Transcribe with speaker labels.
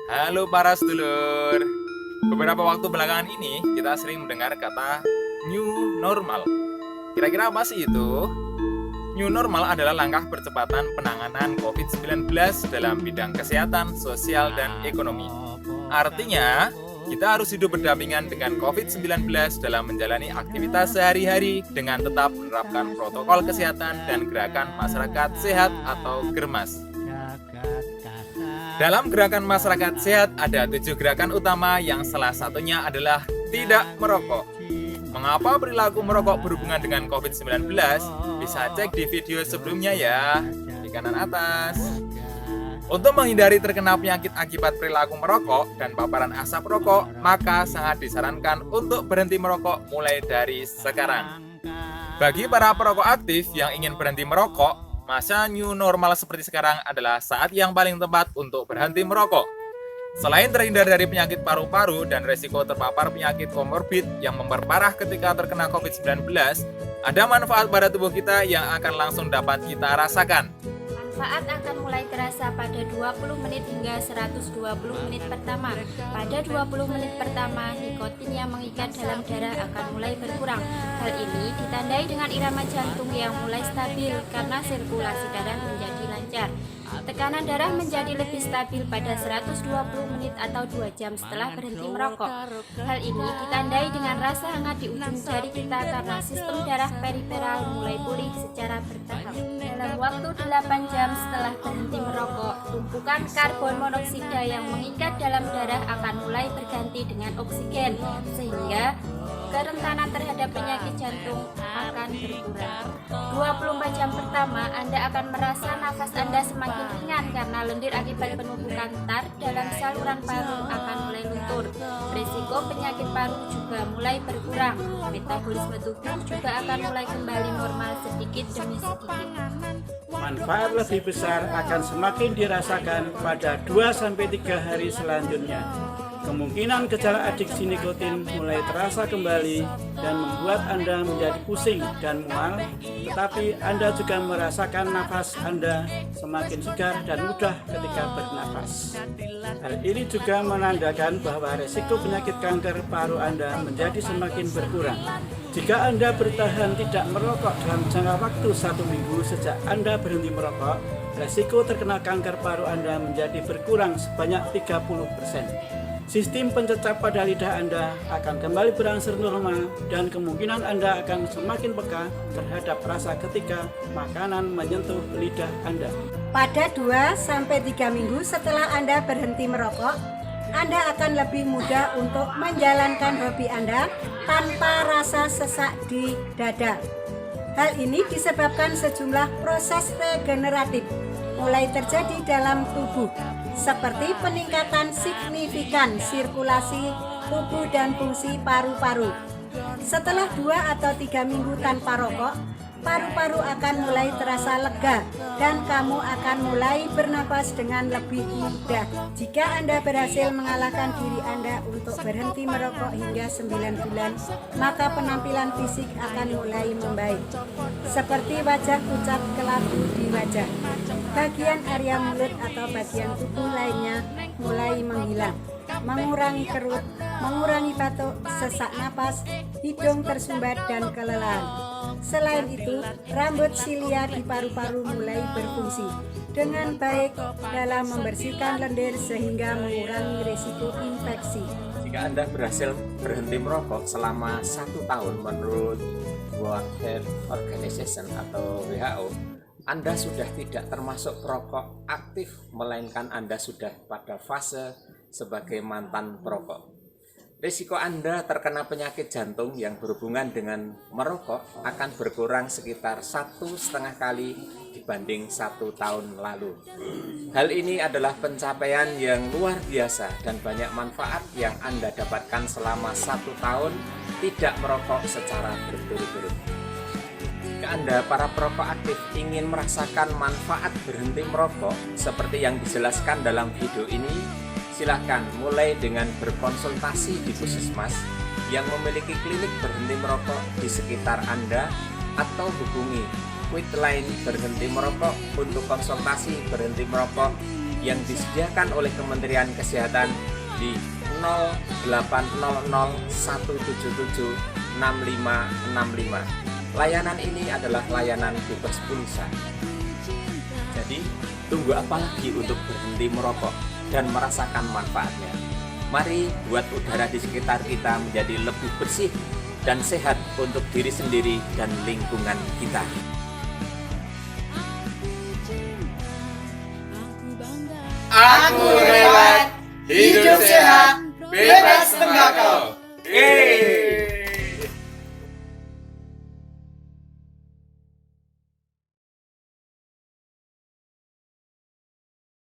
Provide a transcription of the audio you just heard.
Speaker 1: Halo para sedulur. Beberapa waktu belakangan ini kita sering mendengar kata new normal. Kira-kira apa sih itu? New normal adalah langkah percepatan penanganan COVID-19 dalam bidang kesehatan, sosial, dan ekonomi. Artinya, kita harus hidup berdampingan dengan COVID-19 dalam menjalani aktivitas sehari-hari dengan tetap menerapkan protokol kesehatan dan gerakan masyarakat sehat atau GERMAS. Dalam gerakan masyarakat sehat ada 7 gerakan utama yang salah satunya adalah tidak merokok. Mengapa perilaku merokok berhubungan dengan COVID-19? Bisa cek di video sebelumnya ya, di kanan atas. Untuk menghindari terkena penyakit akibat perilaku merokok dan paparan asap rokok, maka sangat disarankan untuk berhenti merokok mulai dari sekarang. Bagi para perokok aktif yang ingin berhenti merokok, masa new normal seperti sekarang adalah saat yang paling tepat untuk berhenti merokok. Selain terhindar dari penyakit paru-paru dan resiko terpapar penyakit komorbid yang memperparah ketika terkena COVID-19, ada manfaat pada tubuh kita yang akan langsung dapat kita rasakan.
Speaker 2: Manfaat akan mulai terasa pada 20 menit hingga 120 menit pertama. Pada 20 menit pertama, nikotin yang mengikat dalam darah akan mulai berkurang. Hal ini ditandai dengan irama jantung yang mulai stabil karena sirkulasi darah menjadi lancar. Tekanan darah menjadi lebih stabil pada 120 menit atau 2 jam setelah berhenti merokok. Hal ini ditandai dengan rasa hangat di ujung jari kita karena sistem darah periferal mulai pulih secara bertahap. Dalam waktu 8 jam setelah berhenti merokok, tumpukan karbon monoksida yang mengikat dalam darah akan mulai berganti dengan oksigen, sehingga kerentanan terhadap penyakit jantung akan berkurang. 24 jam pertama, Anda akan merasa nafas Anda semakin ringan karena lendir akibat penumpukan tar dalam saluran paru akan mulai luntur. Risiko penyakit paru juga mulai berkurang. Metabolisme tubuh juga akan mulai kembali normal sedikit demi sedikit.
Speaker 3: Manfaat lebih besar akan semakin dirasakan pada 2-3 hari selanjutnya. Kemungkinan gejala adiksi nikotin mulai terasa kembali dan membuat Anda menjadi pusing dan mual, tetapi Anda juga merasakan nafas Anda semakin segar dan mudah ketika bernafas. Hal ini juga menandakan bahwa resiko penyakit kanker paru Anda menjadi semakin berkurang. Jika Anda bertahan tidak merokok dalam jangka waktu 1 minggu sejak Anda berhenti merokok, resiko terkena kanker paru Anda menjadi berkurang sebanyak 30%. Sistem pencecap pada lidah Anda akan kembali berangsur normal dan kemungkinan Anda akan semakin peka terhadap rasa ketika makanan menyentuh lidah Anda.
Speaker 4: Pada 2-3 minggu setelah Anda berhenti merokok, Anda akan lebih mudah untuk menjalankan hobi Anda tanpa rasa sesak di dada. Hal ini disebabkan sejumlah proses regeneratif mulai terjadi dalam tubuh, seperti peningkatan signifikan sirkulasi tubuh dan fungsi paru-paru. Setelah 2-3 minggu tanpa rokok, paru-paru akan mulai terasa lega dan kamu akan mulai bernapas dengan lebih mudah. Jika Anda berhasil mengalahkan diri Anda untuk berhenti merokok hingga 9 bulan, maka penampilan fisik akan mulai membaik, seperti wajah pucat kelabu di wajah. Bagian area mulut atau bagian tubuh lainnya mulai menghilang, mengurangi kerut, mengurangi batuk, sesak napas, hidung tersumbat, dan kelelahan. Selain itu, rambut silia di paru-paru mulai berfungsi dengan baik dalam membersihkan lendir sehingga mengurangi risiko infeksi.
Speaker 5: Jika Anda berhasil berhenti merokok selama 1 tahun menurut World Health Organization atau WHO, Anda sudah tidak termasuk perokok aktif, melainkan Anda sudah pada fase sebagai mantan perokok. Risiko Anda terkena penyakit jantung yang berhubungan dengan merokok akan berkurang sekitar 1,5 kali dibanding 1 tahun lalu. Hal ini adalah pencapaian yang luar biasa dan banyak manfaat yang Anda dapatkan selama 1 tahun tidak merokok secara berturut-turut. Jika Anda para perokok aktif ingin merasakan manfaat berhenti merokok seperti yang dijelaskan dalam video ini, silakan mulai dengan berkonsultasi di puskesmas yang memiliki klinik berhenti merokok di sekitar Anda atau hubungi Quick Line berhenti merokok untuk konsultasi berhenti merokok yang disediakan oleh Kementerian Kesehatan di 0800-177-6565. Layanan ini adalah layanan bebas pulsa. Jadi, tunggu apa lagi untuk berhenti merokok dan merasakan manfaatnya? Mari buat udara di sekitar kita menjadi lebih bersih dan sehat untuk diri sendiri dan lingkungan kita.
Speaker 1: Aku lewat, hidup sehat, bebas tembakau.